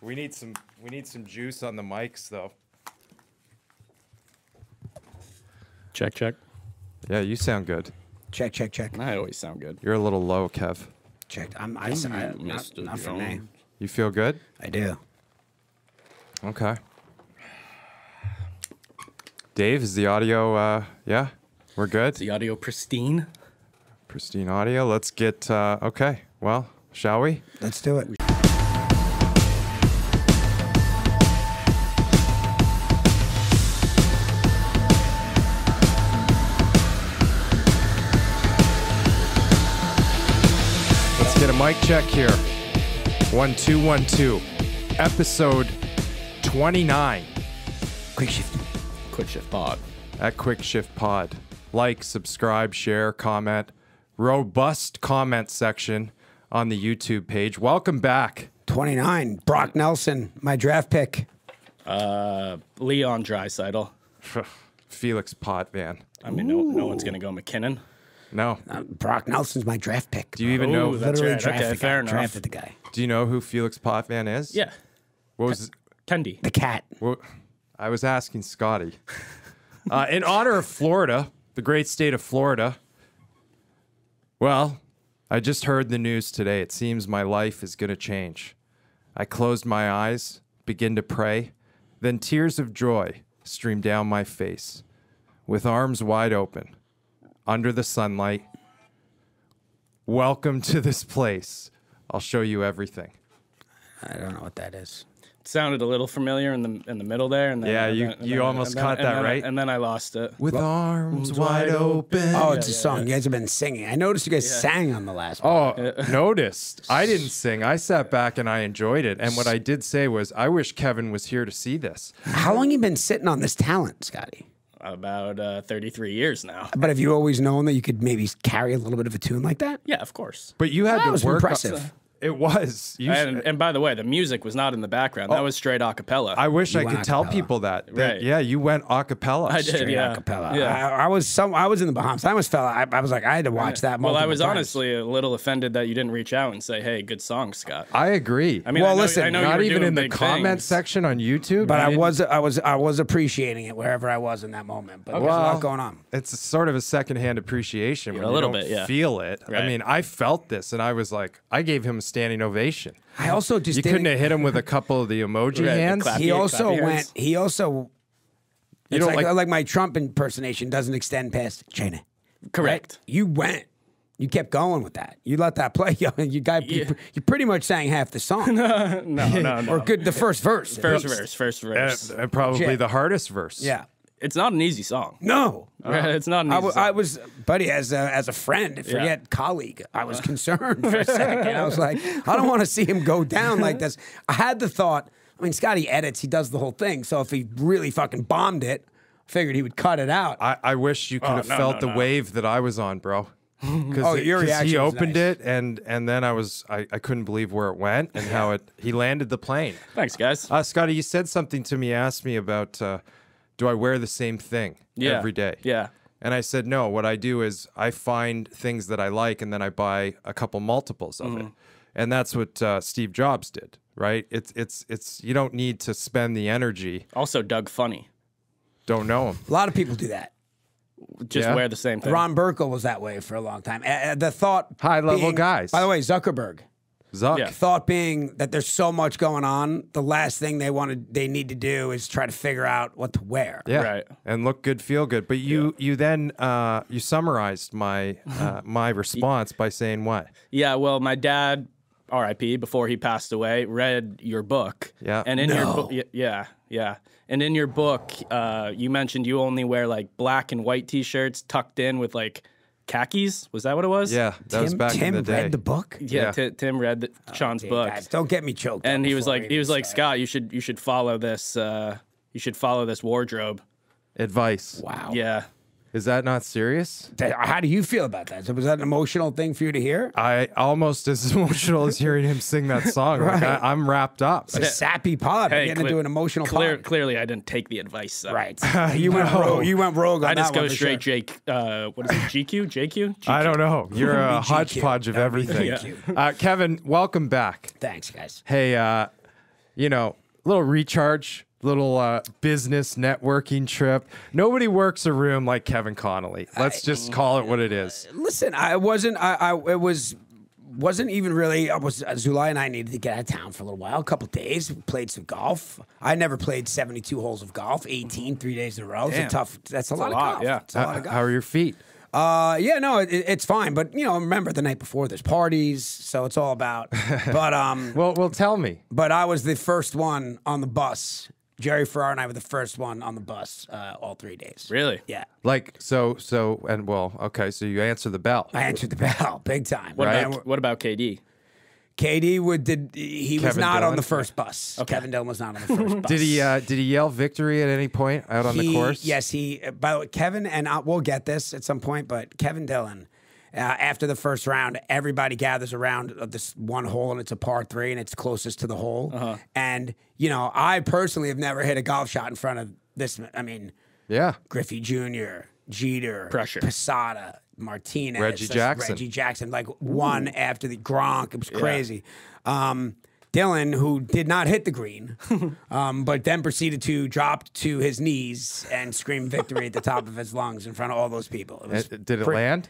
We need some juice on the mics though. Check, check. Yeah, you sound good. Check, check, check. I always sound good. You're a little low, Kev. Check. Mr. Not for me. You feel good? I do. Okay. Dave, is the audio, yeah? We're good? Is the audio pristine? Pristine audio. Let's get, okay. Well, shall we? Let's do it. Let's get a mic check here. 1 2 1 2. Episode 29. Quick shift. Quick Shift Pod. At Quick Shift Pod. Like, subscribe, share, comment. Robust comment section on the YouTube page. Welcome back. 29. Brock Nelson, my draft pick. Leon Draisaitl. Felix Potvin. I mean, no one's going to go McKinnon. No. Brock Nelson's my draft pick. Do you even know? that's Literally right. drafted, Okay, fair enough. drafted the guy. Do you know who Felix Potvin is? Yeah. What was? Kendi. The cat. Well, I was asking Scotty. In honor of Florida, the great state of Florida. Well, I just heard the news today. It seems my life is going to change. I closed my eyes, begin to pray, then tears of joy stream down my face. With arms wide open, under the sunlight. Welcome to this place. I'll show you everything. I don't know what that is. It sounded a little familiar in the middle there. And then, Yeah, and you then- almost and then- caught and that, then- right? And then I lost it. With arms wide open. Oh, it's a song. You guys have been singing. I noticed you guys sang on the last one. Oh, noticed. I didn't sing. I sat back and I enjoyed it. And what I did say was, I wish Kevin was here to see this. How long you been sitting on this talent, Scotty? About 33 years now. But have you always known that you could maybe carry a little bit of a tune like that? Yeah, of course. But you had That to was work. impressive. It was. You And by the way, the music was not in the background. That was straight a cappella. I wish I went could tell acapella. people that. Right. Yeah, you went a cappella. I did, Straight yeah. acapella. Yeah. I was in the Bahamas. I almost fell. I was like, I had to watch that. Well, I multiple was times. honestly a little offended that you didn't reach out and say, "Hey, good song, Scott." I agree. I mean, Well, I know, listen, I know you Not were even doing in the big comment things. section on YouTube. But I was appreciating it wherever I was in that moment. But there's a lot going on. It's sort of a secondhand appreciation when a you little don't bit, yeah. feel it. I Right. mean, I felt this, and I was like, I gave him a standing ovation. I also just You couldn't have hit him with a couple of the emoji Right, the hands. clap. He Yeah, also clappy went. hands. He also. You It's don't like my Trump impersonation doesn't extend past China. Correct. You went. You kept going with that. You let that play. You pretty much sang half the song. No. Or good the first verse. at First least. verse. And probably Shit. the hardest verse. Yeah. It's not an easy song. No. It's not an I easy w- song. I was, buddy, as a friend, forget colleague, I was concerned for a second. I was like, I don't want to see him go down like this. I had the thought, I mean, Scotty edits, he does the whole thing. So if he really fucking bombed it, I figured he would cut it out. I wish you could have no, felt no, the no. wave that I was on, bro. Oh, your reaction he was opened nice. it, and then I couldn't believe where it went and how he landed the plane. Thanks, guys. Scotty, you said something to me, asked me about do I wear the same thing every day? Yeah. And I said, no, what I do is I find things that I like and then I buy a couple multiples of it. And that's what Steve Jobs did, right? It's you don't need to spend the energy. Also, Doug Funny. Don't know him. A lot of people do that. Just Yeah. wear the same thing. Ron Burkle was that way for a long time. The thought High-level being- guys. By the way, Zuckerberg. Zuck. Yeah. Thought being that there's so much going on, the last thing they need to do is try to figure out what to wear. Yeah, Right. and look good, feel good. But you then you summarized my my response by saying what? Yeah, well, my dad, R.I.P., before he passed away, read your book. Yeah. And in No. your book, yeah. And in your book, you mentioned you only wear like black and white T-shirts tucked in with like khakis. Was that what it was? Yeah, that was back Tim in the day. read the book. Yeah. Yeah. Tim read Sean's Hey, book, guys, don't get me choked. and up he was before like, we even start. Scott, you should follow this. You should follow this wardrobe. Advice. Wow. Yeah. Is that not serious? How do you feel about that? So was that an emotional thing for you to hear? I almost as emotional as hearing him sing that song. Like, Right. I'm wrapped up. It's a sappy pod. Hey, We're getting into an emotional pod. Clearly, I didn't take the advice. So. Right. You went rogue. You went rogue on I just that go one for straight sure. Jake. What is it? GQ? JQ? I don't know. You're a hodgepodge of That would be everything. GQ. Kevin, welcome back. Thanks, guys. Hey, you know, little recharge, little business networking trip. Nobody works a room like Kevin Connolly. Let's just call it what it is. Listen, wasn't even really. Zulai and I needed to get out of town for a little while, a couple days. We played some golf. I never played 72 holes of golf, 18, 3 days in a row. It's that's a lot of golf. Yeah. It's a lot of golf. How are your feet? Yeah, no, it's fine. But, you know, remember the night before there's parties, so it's all about. But Well, tell me. But I was the first one on the bus. Jerry Ferraro and I were the first one on the bus all 3 days. Really? Yeah. Like, so, and well, okay, so you answer the bell. I answered the bell big time. What about KD? KD was Kevin not on Dillon? the first bus. Okay. Kevin Dillon was not on the first bus. Did he yell victory at any point out on the course? Yes, by the way, Kevin, and we'll get this at some point, but Kevin Dillon, after the first round, everybody gathers around this one hole, and it's a par 3, and it's closest to the hole. And, you know, I personally have never hit a golf shot in front of this. I mean, Yeah. Griffey Jr., Jeter, Pressure. Posada, Martinez, Reggie Jackson. like one after the Gronk. It was crazy. Dylan, who did not hit the green, but then proceeded to drop to his knees and scream victory at the top of his lungs in front of all those people. It was Did it land?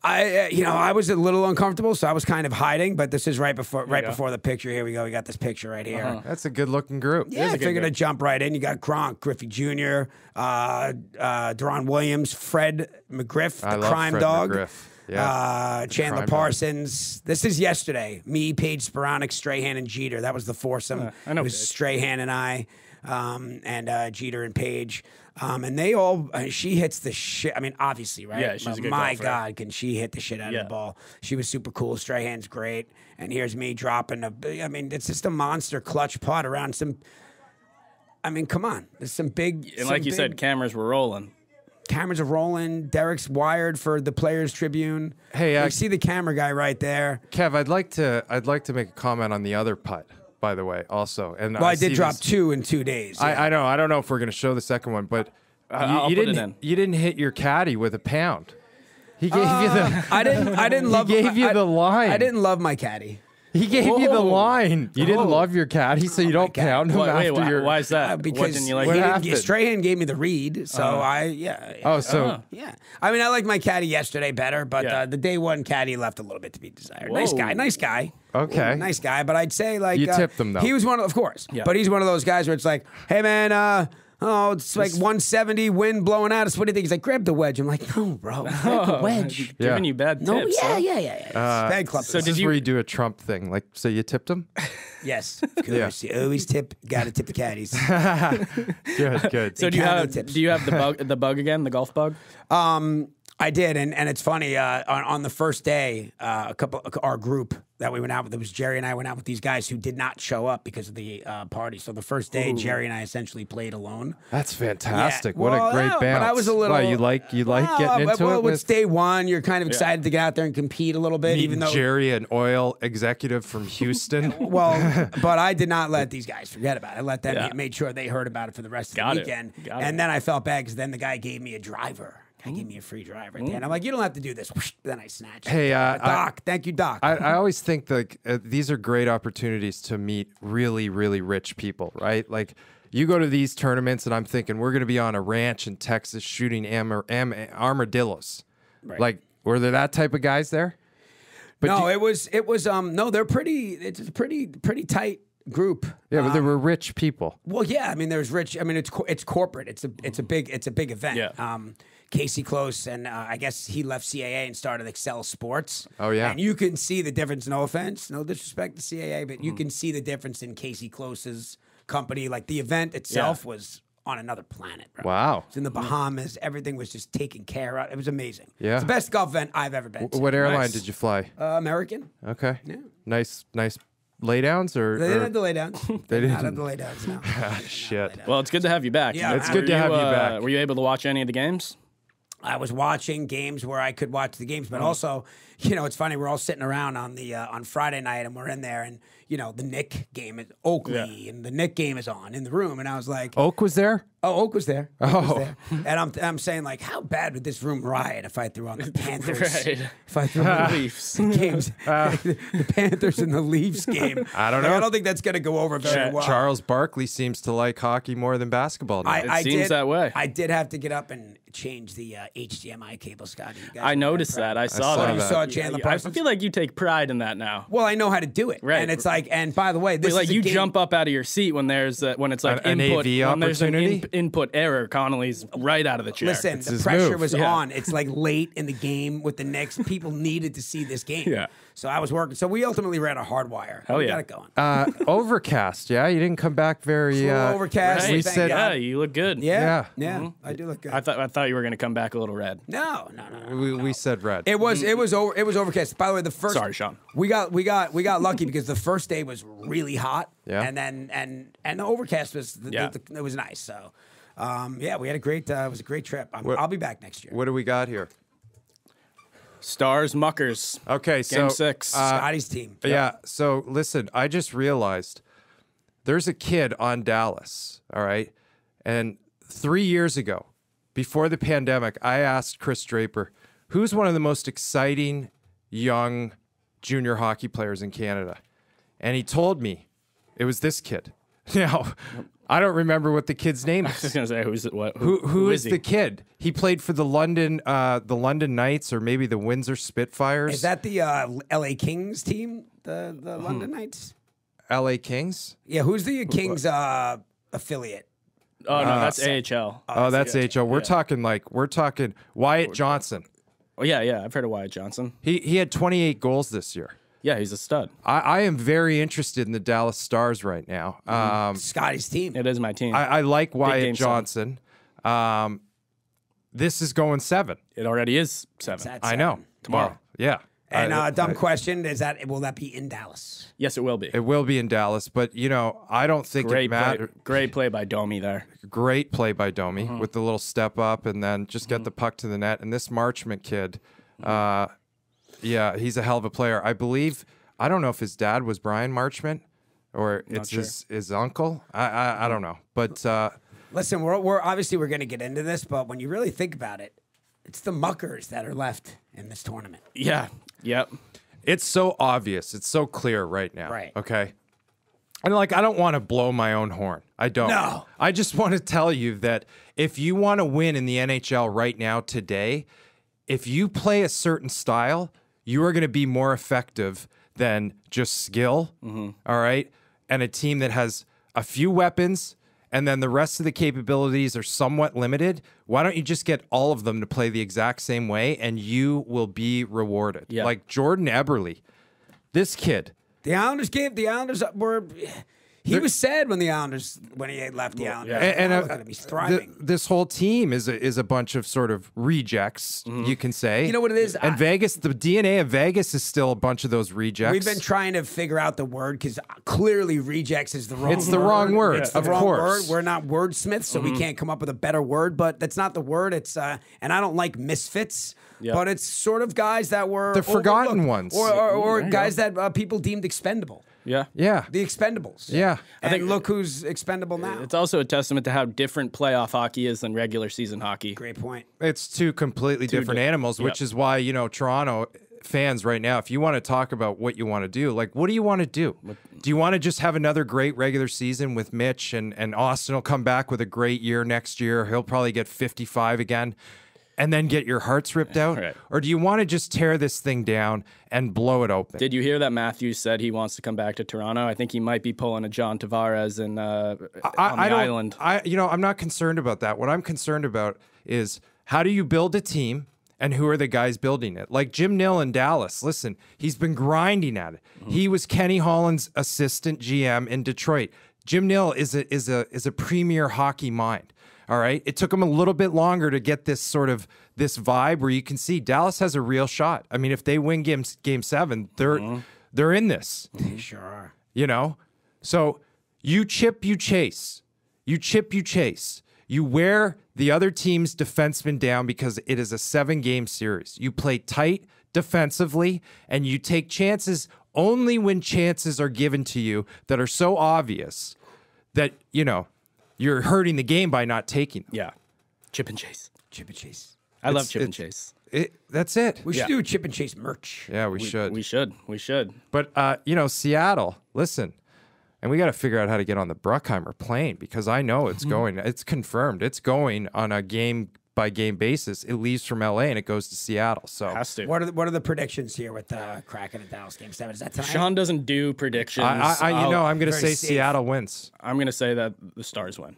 I was a little uncomfortable, so I was kind of hiding. But this is right before the picture. Here we go. We got this picture right here. That's a good-looking group. Yeah, I figured I'd jump right in. You got Gronk, Griffey Jr., Deron Williams, Fred McGriff, the I love crime Fred dog. McGriff. Yeah. Chandler crime Parsons. This is yesterday. Me, Paige Sporonic, Strahan, and Jeter. That was the foursome. I know It was Paige. Strahan and I, and Jeter and Paige. And they all, she hits the shit. I mean, obviously, right? Yeah, she's a good My golfer. God, can she hit the shit out of the ball? She was super cool. Strahan's great. And here's me dropping I mean, it's just a monster clutch putt around some. I mean, come on. There's some big. And like you said, cameras were rolling. Cameras are rolling. Derek's wired for the Players Tribune. Hey, you see the camera guy right there. Kev, I'd like to make a comment on the other putt, by the way, also. And Well, I did see drop this- 2 in 2 days. I know. I don't know if we're going to show the second one, but I'll you put it didn't. in. You didn't hit your caddy with a pound. He gave you the. I didn't love. He gave you the line. I didn't love my caddy. He gave you the Whoa. line. You didn't love your caddy, so you don't pound him Wait, after your. why is that? What Because didn't you like? What he happened? didn't, Strahan gave me the read, so Oh, so yeah. I mean, I liked my caddy yesterday better, but Yeah. the day one caddy left a little bit to be desired. Nice guy. Okay. Nice guy, but I'd say like You tipped him, though. He was of course, Yeah. but he's one of those guys where it's like, hey man, it's like 170, wind blowing at us. What do you think? He's like, grab the wedge. I'm like, no, bro, grab the wedge. Yeah. Giving you bad No, tips. yeah, huh? yeah. Bad club. so this did is you- where you do a Trump thing, like so you tipped him. Yes, of course. You always got to tip the caddies. Good. So do you Caddy have tips. the bug again, the golf bug? I did, and it's funny. On the first day, our group that we went out with, it was Jerry and I went out with these guys who did not show up because of the party. So the first day, Jerry and I essentially played alone. That's fantastic. Yeah. What Well, a great yeah, band. but I was a little. you like getting into well, it with it's day one. You're kind of excited to get out there and compete a little bit, even though. Jerry, an oil executive from Houston. Well, but I did not let these guys forget about it. I let them Yeah. made sure they heard about it for the rest of Got the it. weekend. Got it. And then I felt bad because then the guy gave me a driver. Gave me a free driver at the end. I'm like, you don't have to do this. Whoosh, then I snatched. Hey, it. Doc, thank you, Doc. I always think that these are great opportunities to meet really, really rich people, right? Like you go to these tournaments, and I'm thinking we're going to be on a ranch in Texas shooting armadillos. Right. Like, were there that type of guys there? But no, it was. No, they're pretty. It's a pretty tight group. Yeah, but there were rich people. Well, yeah. I mean, there's rich. I mean, it's corporate. It's a big event. Yeah. Casey Close, and I guess he left CAA and started Excel Sports. Oh, yeah. And you can see the difference. No offense, no disrespect to CAA, but you can see the difference in Casey Close's company. Like the event itself was on another planet, bro. Wow. It's in the Bahamas. Everything was just taken care of. It was amazing. Yeah. It's the best golf event I've ever been to. What airline Nice. did you fly? American. Okay. Yeah. Nice laydowns or They didn't have the laydowns. They They didn't have didn't? the laydowns, no. shit. Well, it's good to have you back. Yeah, It's good to have you back. Were you able to watch any of the games? I was watching games where I could watch the games, but also, it's funny. We're all sitting around on Friday night, and we're in there, and the Nick game is Oakley, and the Nick game is on in the room, and I was like, Oak was there? Oh, Oak was there. Oak was Oh. there. And I'm saying, like, how bad would this room riot if I threw on the Panthers? Right. If I threw on the Leafs. games, the Panthers and the Leafs game. I don't Like, know. I don't think that's going to go over very well. Charles Barkley seems to like hockey more than basketball now. It seems that way. I did have to get up and change the HDMI cable, Scotty. You guys I were noticed very that. proud. I saw saw that. You that. saw Chandler I Parsons? feel like you take pride in that now. Well, I know how to do it. Right. And it's like, and by the way, this Like is a you game. jump up out of your seat when there's when it's like An input AV when there's an opportunity? input error. Connolly's right out of the chair. Listen, It's the his pressure move. was Yeah. on. It's like late in the game with the Knicks. People needed to see this game. Yeah. So I was working. So we ultimately ran a hard wire. Hell we yeah. got it going. Overcast, yeah? You didn't come back very... It's a little overcast. Right. We thank said... God. Yeah, you look good. Yeah. Yeah. I do look good. I thought you were gonna come back a little red. No. We said red. It was overcast. By the way, the first Sorry, Sean. We got lucky because the first day was really hot. Yeah. And then and the overcast was Yeah. it was nice. So yeah, we had a great it was a great trip. I'll be back next year. What do we got here? Stars Muckers. Okay, so... Game 6. Scotty's team. Yeah, so listen, I just realized there's a kid on Dallas, all right? And 3 years ago, before the pandemic, I asked Chris Draper, who's one of the most exciting young junior hockey players in Canada? And he told me it was this kid. Now, I don't remember what the kid's name I was is. gonna say Who is he? the kid? He played for the London Knights or maybe the Windsor Spitfires. Is that the LA Kings team? The London Knights? LA Kings? Yeah, who's the Kings affiliate? Oh no, that's AHL. Oh, that's HL. We're talking Wyatt Johnson. Oh yeah, I've heard of Wyatt Johnson. He had 28 goals this year. Yeah, he's a stud. I am very interested in the Dallas Stars right now. Scotty's team. It is my team. I like Game Wyatt 7. Johnson. This is going 7. It already is 7. That's I know. Tomorrow. Well, yeah. And dumb question: will that be in Dallas? Yes, it will be. It will be in Dallas, but I don't think it matters. Great play by Domi there. Great play by Domi with the little step up and then just get the puck to the net. And this Marchment kid, yeah, he's a hell of a player. I believe, I don't know if his dad was Brian Marchment or it's sure. his uncle. I don't know. But Listen, we're obviously we're going to get into this, but when you really think about it, it's the muckers that are left in this tournament. Yeah. Yep. it's so obvious. It's so clear right now. Right. Okay. And I don't want to blow my own horn. I don't. No. I just want to tell you that if you want to win in the NHL right now today, if you play a certain style, you are going to be more effective than just skill. All right. And a team that has a few weapons and then the rest of the capabilities are somewhat limited. Why don't you just get all of them to play the exact same way and you will be rewarded? Yeah. Like Jordan Eberle, this kid. The Islanders were. He was sad when he had left the Islanders. And he's thriving. this whole team is a bunch of sort of rejects, you can say. You know what it is? And Vegas, the DNA of Vegas is still a bunch of those rejects. We've been trying to figure out the word because clearly rejects is the wrong word. It's the wrong word, It's the of wrong course. word. We're not wordsmiths, so we can't come up with a better word, but that's not the word. It's and I don't like misfits, but it's sort of guys that were The forgotten overlooked. ones. Or guys that people deemed expendable. Yeah. Yeah. The Expendables. Yeah. And look who's expendable now. It's also a testament to how different playoff hockey is than regular season hockey. Great point. It's two completely different animals, which Yep. is why, Toronto fans right now, if you want to talk about what you want to do, what do you want to do? Do you want to just have another great regular season with Mitch and Austin will come back with a great year next year? He'll probably get 55 again. And then get your hearts ripped out? Right. Or do you want to just tear this thing down and blow it open? Did you hear that Matthews said he wants to come back to Toronto? I think he might be pulling a John Tavares on the island. I'm not concerned about that. What I'm concerned about is how do you build a team and who are the guys building it? Like Jim Nill in Dallas. Listen, he's been grinding at it. He was Kenny Holland's assistant GM in Detroit. Jim Nill is a premier hockey mind. All right. It took them a little bit longer to get this vibe where you can see Dallas has a real shot. I mean, if they win game 7, they're in this. They sure are. So you chip, you chase. You chip, you chase. You wear the other team's defenseman down because it is a 7-game series. You play tight defensively and you take chances only when chances are given to you that are so obvious that, you're hurting the game by not taking them. Yeah. Chip and chase. Chip and chase. I love chip and chase. That's it. We should do chip and chase merch. Yeah, we should. We should. But, you know, Seattle, listen, and we got to figure out how to get on the Bruckheimer plane because I know it's going. It's confirmed. It's going on a game-by-game basis. It leaves from LA and it goes to Seattle. So Has to. What are the predictions here with Kraken and Dallas Game 7? Is that tonight? Sean doesn't do predictions. I'm going to say very safe. Seattle wins. I'm going to say that the Stars win.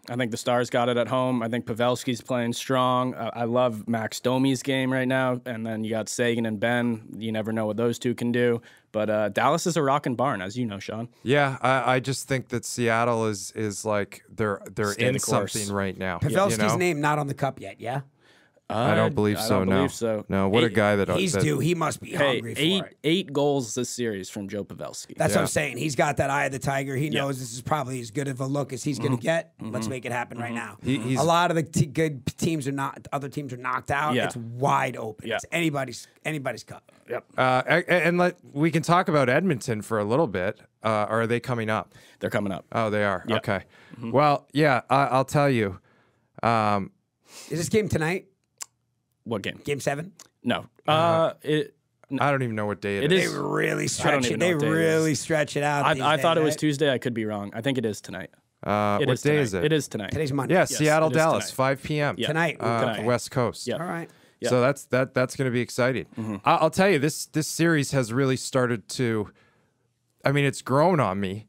I think the Stars got it at home. I think Pavelski's playing strong. I love Max Domi's game right now. And then you got Sagan and Ben. You never know what those two can do. But Dallas is a rockin' barn, as you know, Sean. Yeah, I just think that Seattle is like they're Stay in the course. something right now. Pavelski's name not on the cup yet, yeah? I don't believe so. I don't no, believe so. no. What a guy that He's that, due. He must be hungry for it. 8 goals this series from Joe Pavelski. That's what I'm saying. He's got that eye of the tiger. He knows this is probably as good of a look as he's going to get. Let's make it happen right now. A lot of the good teams are not. Other teams are knocked out. Yeah. It's wide open. Yeah. It's anybody's cup. Yep. and we can talk about Edmonton for a little bit. Or are they coming up? They're coming up. Oh, they are. Yeah. Okay. Well, yeah. I'll tell you. Is this game tonight? What game? Game 7? No. I don't even know what day It is. is. They really I stretch don't it. even know They what day it really is. stretch it out. I thought it was right? Tuesday. I could be wrong. I think it is tonight. What day tonight. is it? It is tonight. Today's Monday. Yeah, Seattle, it is Dallas, tonight. 5 p.m. Yeah. Tonight. Tonight. West Coast. Yeah. All right. Yeah. So that's going to be exciting. I'll tell you, this series has really started to. I mean, it's grown on me.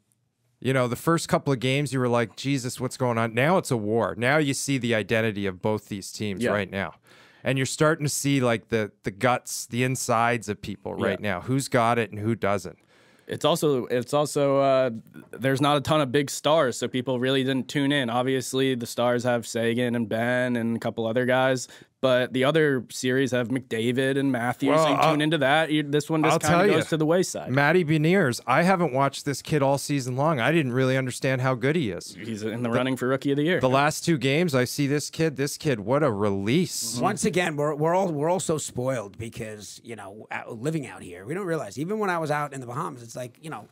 You know, the first couple of games, you were like, Jesus, what's going on? Now it's a war. Now you see the identity of both these teams right now. And you're starting to see like the guts, the insides of people right now. Who's got it and who doesn't. It's also there's not a ton of big stars, so people really didn't tune in. Obviously, the Stars have Sagan and Ben and a couple other guys, but the other series have McDavid and Matthews. Well, so you tune into that. This one just kind of goes to the wayside. Matty Beniers, I haven't watched this kid all season long. I didn't really understand how good he is. He's in the running for Rookie of the Year. The last 2 games, I see this kid, what a release. Once again, we're all so spoiled because, you know, living out here, we don't realize. Even when I was out in the Bahamas, it's like, you know,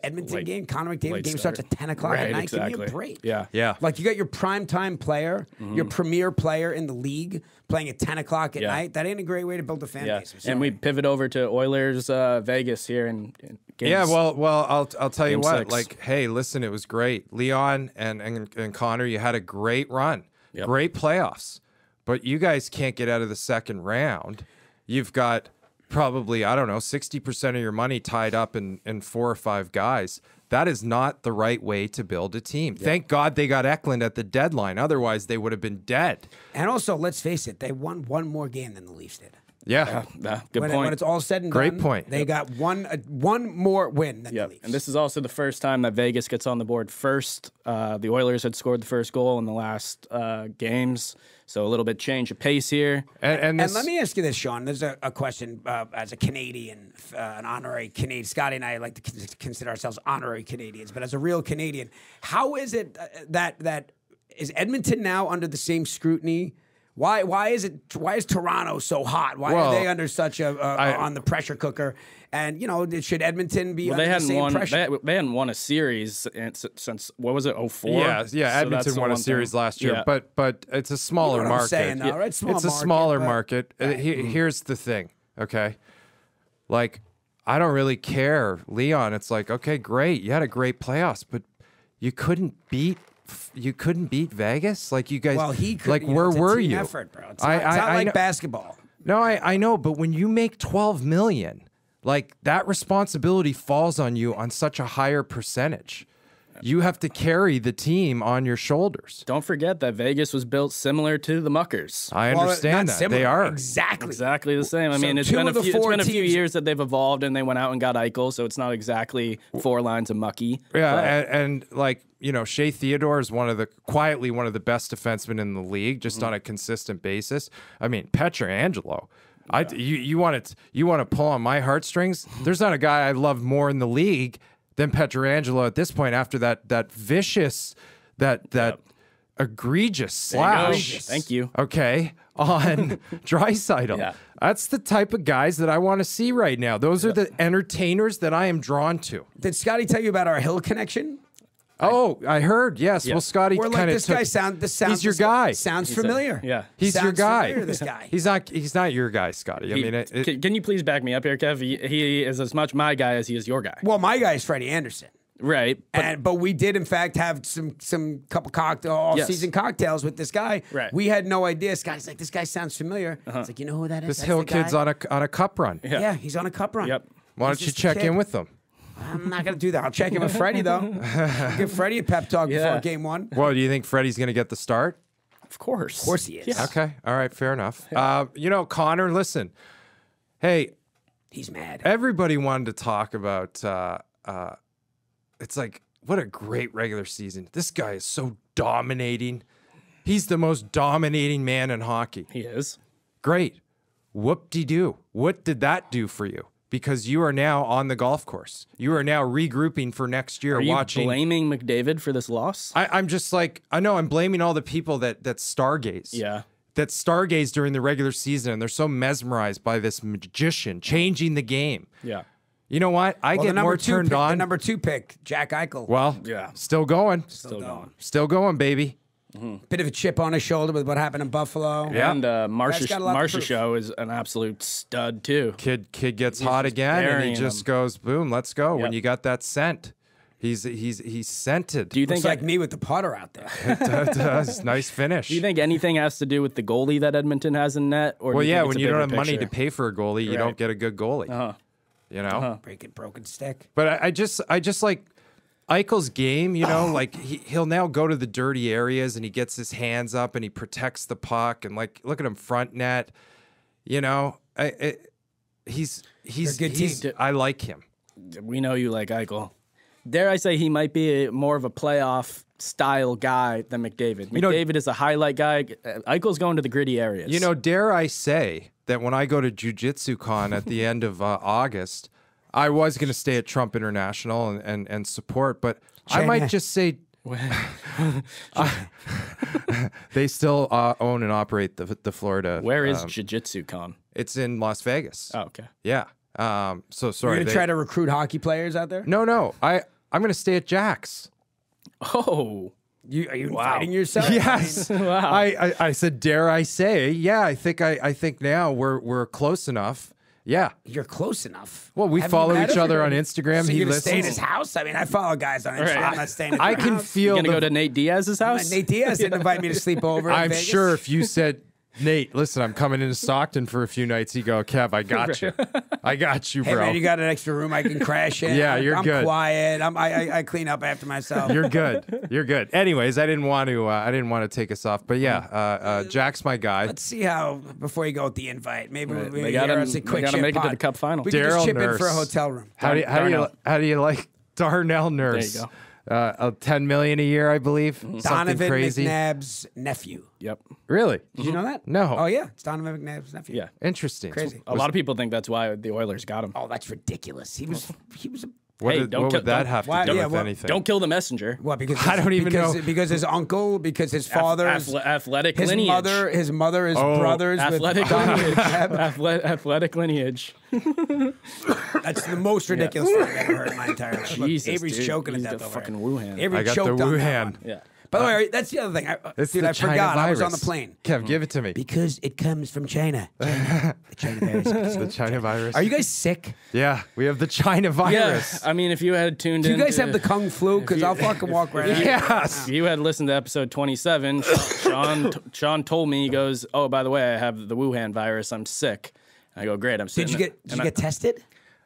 Edmonton game, Connor McDavid game starts at 10 o'clock at night. Exactly. Give me a break. Yeah. Like you got your primetime player, your premier player in the league playing at 10 o'clock at night. That ain't a great way to build a fan base. And we pivot over to Oilers Vegas here in games. Yeah, well, I'll tell you Game what. 6. Like, hey, listen, it was great. Leon and Connor, you had a great run, great playoffs, but you guys can't get out of the second round. You've got probably 60% of your money tied up in 4 or 5 guys. That is not the right way to build a team. Thank God they got Eklund at the deadline. Otherwise, they would have been dead. And also, let's face it, they won one more game than the Leafs did. Yeah. Good point. When it's all said and Great done, point. they got one more win than the Leafs. And this is also the first time that Vegas gets on the board first. The Oilers had scored the first goal in the last games, so a little bit change of pace here. And let me ask you this, Sean. There's a question as a Canadian, an honorary Canadian. Scotty and I like to consider ourselves honorary Canadians, but as a real Canadian, how is it that is Edmonton now under the same scrutiny? Why is Toronto so hot? Why are they under such on the pressure cooker? And, you know, should Edmonton be under the same pressure? They hadn't won a series since, what was it, 04? Yeah, Edmonton won a series last year, but it's a smaller market. I'm saying, though, right? It's a smaller market. Here's the thing, okay? Like, I don't really care. Leon, it's like, okay, great. You had a great playoffs, but you couldn't beat Vegas? Like, you guys, Well, he could. like, you know, where it's a were team you? Effort, bro. It's not like know, basketball. No, I know, but when you make $12 million, like, that responsibility falls on you on such a higher percentage. You have to carry the team on your shoulders. Don't forget that Vegas was built similar to the Muckers. I understand not that. similar. They are. Exactly The same. I So mean, it's two been of the a four few teams- years that they've evolved, and they went out and got Eichel, so it's not exactly 4 lines of mucky. Yeah, but- and like, you know, Shea Theodore is quietly one of the best defensemen in the league, just on a consistent basis. I mean, Pietrangelo. You want to pull on my heartstrings? There's not a guy I love more in the league than Pietrangelo at this point. After that vicious, that egregious slash. Thank you. Okay, on Draisaitl. Yeah. That's the type of guys that I want to see right now. Those are the entertainers that I am drawn to. Did Scotty tell you about our Hill connection? Oh, I heard. Yes. Yeah. Well, Scotty We're like, kind of this guy sound. This sounds. He's your guy. Sounds familiar. yeah. He's your Sounds guy. familiar, this guy. He's not your guy, Scotty. I mean, Can you please back me up here, Kev? He is as much my guy as he is your guy. Well, my guy is Freddie Anderson. Right. But we did in fact have some couple off-season cocktails with this guy. Right. We had no idea. Scotty's like, this guy sounds familiar. It's like, you know who that is? this That's Hill the guy. kid's on a cup run. Yeah, he's on a cup run. Yep. Why don't He's you just a check kid. in with them? I'm not gonna do that. I'll check in with Freddie though. Give Freddie a pep talk before Yeah. game one. Well, do you think Freddie's going to get the start? Of course. Of course he is. Yeah. Okay. All right. Fair enough. Connor, listen. Hey, He's mad. everybody wanted to talk about. It's like, what a great regular season. This guy is so dominating. He's the most dominating man in hockey. He is. Great. Whoop-de-doo. What did that do for you? Because you are now on the golf course. You are now regrouping for next year. Are you watching. blaming McDavid for this loss? I'm just like, I know I'm blaming all the people that stargaze. Yeah. That stargaze during the regular season, and they're so mesmerized by this magician changing the game. Yeah. You know what? I Well, get more turned The on. number 2 pick, Jack Eichel. Well, Yeah. still going. Still going. Still going, baby. Bit of a chip on his shoulder with what happened in Buffalo. Yeah. And Guy's got a lot to Marcia prove. Show is an absolute stud too. Kid gets hot just again, and he burying just him. goes, boom, let's go. When Yep. you got that scent. He's scented. Do you Looks think like me with the putter out there. It does. Nice finish. Do you think anything has to do with the goalie that Edmonton has in net? Or Well, do you yeah, think it's when a you don't bigger have money to picture? pay for a goalie, you Right. don't get a good goalie. You know? Broken stick. But I just like Eichel's game, like he'll now go to the dirty areas and he gets his hands up and he protects the puck and like look at him front net. He's They're a good team. I like him. We know you like Eichel. Dare I say he might be more of a playoff style guy than McDavid. know- McDavid is a highlight guy. Eichel's going to the gritty areas. Dare I say that when I go to Jiu-Jitsu Con at the end of August, I was going to stay at Trump International and support, but I might just say they still own and operate the Florida. Where is Jiu-Jitsu Con? It's in Las Vegas. Oh, okay. Yeah. So You're sorry. going to try to recruit hockey players out there? No. I'm going to stay at Jack's. Oh, Are you inviting yourself? Yes. wow. I said, dare I say? Yeah. I think now we're close enough. Yeah. You're close enough. Well, we Have follow you met each him? other on Instagram. So He you're going to stay in his listens. house? I mean, I follow guys on Instagram. Right. I'm not staying at I their can house. feel Gonna go to Nate Diaz's house? Nate Diaz didn't invite me to sleep over in I'm Vegas. sure if you said, Nate, listen, I'm coming into Stockton for a few nights. He'd go, Kev, I got you. I got you, Hey, bro. man, you got an extra room I can crash in. Yeah, you're I'm good. quiet. I clean up after myself. You're good. You're good. Anyways, I didn't want to take us off, but yeah, Jack's my guy. Let's see how, before you go with the invite, maybe we'll They gotta hear us a quick chip make it to pod. the Cup final. We can just Daryl chip in Nurse. for a hotel room. How do you like Darnell Nurse? There you $10 million a year, I believe. Something Donovan crazy. McNabb's nephew. Yep. Really? Did you know that? No. Oh, yeah. It's Donovan McNabb's nephew. Yeah. Interesting. Crazy. A lot of people think that's why the Oilers got him. Oh, that's ridiculous. He was a What, Hey, did- don't what kill- would that don't- have to why- do yeah, with well, anything? Don't kill the messenger. What? Because I don't even because, know. Because his uncle, because his father, Athletic his lineage. his mother is brothers Athletic with Donovan lineage. McNabb. Athletic lineage. That's the most ridiculous thing I've ever heard in my entire life. Look, Jesus, Avery's dude. choking to He's death the over fucking it. Wuhan. Avery I got the choked on that Wuhan. one. Yeah. By the way, that's the other thing. It's Dude, the I China forgot. I was virus. on the plane. Kev, give it to me. Because it comes from China. The China virus. The China virus. Are you guys sick? Yeah, we have the China Yeah, virus. I mean, if you had tuned Do in, you guys have the kung flu? Because I'll fucking walk right out. Yes. If you had listened to episode 27, Sean told me, he goes, "Oh, by the way, I have the Wuhan virus. I'm sick." I go, "Great, I'm sitting." Did you get tested?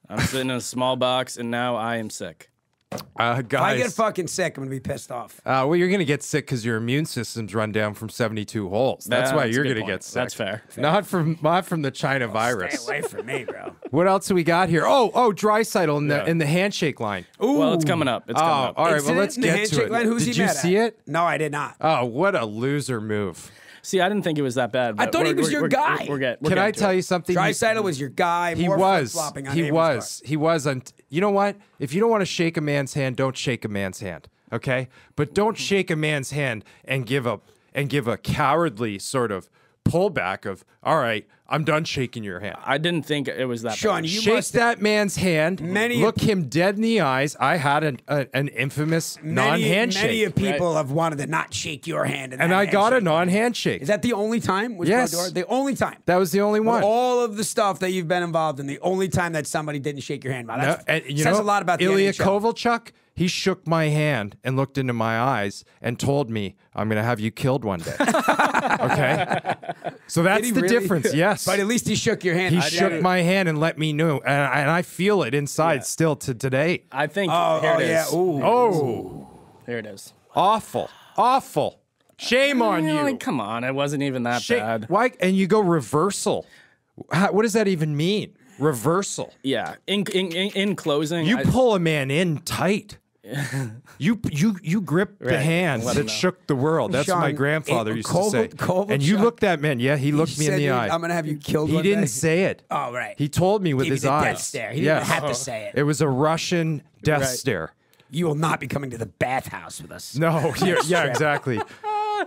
I'm sitting in a small box, and now I am sick. If I Guys. get fucking sick, I'm gonna be pissed off. Well, you're going to get sick because your immune system's run down from 72 holes. That's why That's a you're good going to point. get sick. That's fair. Not from the China virus. Stay away from me, bro. What else do we got here? Oh, Draisaitl in the handshake line. Well, it's coming up. It's coming up. all right. Well, Incident let's in the get to handshake it. line? Who's Did he you mad see at? it? No, I did not. Oh, what a loser move. See, I didn't think it was that bad. I but thought he was your guy. Can I tell you something? Draisaitl was your guy. He more was. flip-flopping on He Avery's was. part. He was. You know what? If you don't want to shake a man's hand, don't shake a man's hand. Okay? But don't shake a man's hand and give a cowardly sort of pullback of, all right, I'm done shaking your hand. I didn't think it was that Sean, bad. you Shake must that man's hand. Look him dead in the eyes. I had an infamous non-handshake. Many of people have wanted to not shake your hand. And I got a non-handshake. Is that the only time? Yes. Brodeur? The only time. That was the only one. All of the stuff that you've been involved in, the only time that somebody didn't shake your hand. Wow, No, that and says a lot about the Ilya NHL. Kovalchuk. He shook my hand and looked into my eyes and told me, I'm going to have you killed one day. Okay? So that's Did he the really? difference, yes. But at least he shook your hand. He shook my hand and let me know. And I feel it inside still to today. I think Oh, here it is. yeah. Ooh. Oh, Here it is. awful. Awful. Shame on you. Like, come on, it wasn't even that bad. Why? And you go reversal. What does that even mean? Reversal. Yeah. In closing, You pull a man in tight. You grip the Right. hand Let him that know. shook the world. That's what my Sean, grandfather used to say. Kovalchuk- And you looked that man. Yeah, he looked me in said, the eye. I'm going to have you killed He one didn't day. say it. Oh, right. He told me with Gave you his the eyes. death stare. He Yes. didn't have to say it. It was a Russian death Right. stare. You will not be coming to the bathhouse with us. No, yeah, exactly.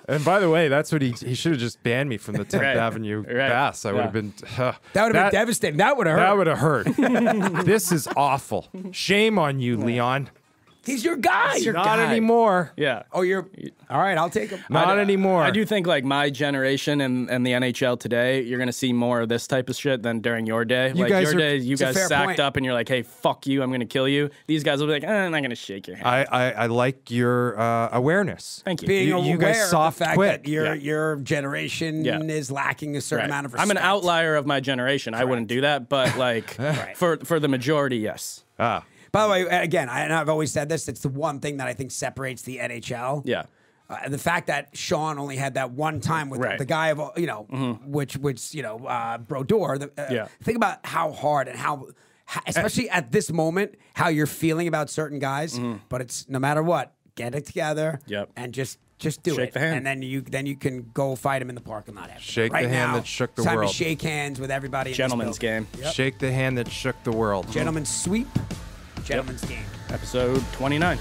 And by the way, that's what he should have just banned me from the 10th Right. Avenue Right. Baths. I would Yeah. have been. That would have been devastating. That would have hurt. That would have hurt. This is awful. Shame on you, Leon. He's your guy. Not anymore. Yeah. Oh, you're all right. I'll take him. Not anymore. I do think like my generation and the NHL today, you're gonna see more of this type of shit than during your day. You Like guys your are- day, you it's a guys fair sacked point. up and you're like, hey, fuck you, I'm gonna kill you. These guys will be like, I'm not gonna shake your hand. I like your awareness. Thank you. Being You aware guys of soft the fact quit. that your generation Yeah. is lacking a certain Right. amount of I'm respect. an outlier of my generation. I wouldn't do that, but like for the majority, yes. Ah. By the way, again, and I've always said this, it's the one thing that I think separates the NHL. Yeah. The fact that Sean only had that one time with Right. the guy of, which Brodeur. Yeah. Think about how hard and how, especially at this moment, how you're feeling about certain guys. But it's no matter what, get it together. Yep. And just do Shake it, the hand. and then you can go fight him in the parking lot after. Shake right the hand now, that shook the it's time world. to shake hands with everybody. Gentleman's in this game. Yep. Shake the hand that shook the world. Gentleman's sweep. Gentleman's game. Episode 29.